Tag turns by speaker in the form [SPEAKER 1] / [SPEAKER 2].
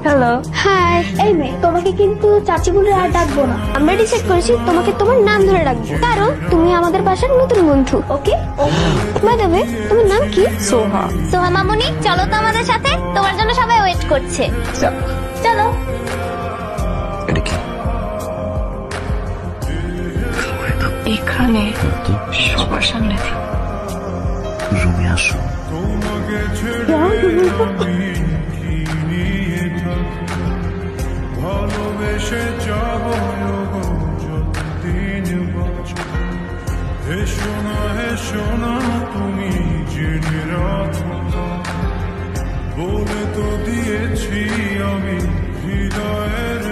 [SPEAKER 1] Hello.
[SPEAKER 2] High. এই মেয়ে, তোমাকে কিন্তু চাচি বলে আর ডাকবো না। আমরা ডিসাইড করেছি তোমাকে তোমার নাম ধরে ডাকবো, কারণ তুমি আমাদের বাসার নতুন বন্ধু। ওকে? বাই দ্য ওয়ে, তোমার নাম কি?
[SPEAKER 1] সোহা।
[SPEAKER 2] সোহা মামুনি, চলো তো আমাদের সাথে, তোমার জন্য সবাই ওয়েট করছে। চলো।
[SPEAKER 3] এটা কি?
[SPEAKER 1] এখানে সবার সামনে
[SPEAKER 3] রুমে আসো।
[SPEAKER 4] ভালোবেসে যাব যতদিন বাঁচব। হেসো না তুমি জেনে রাখো, বলে তো দিয়েছি আমি হৃদয়ের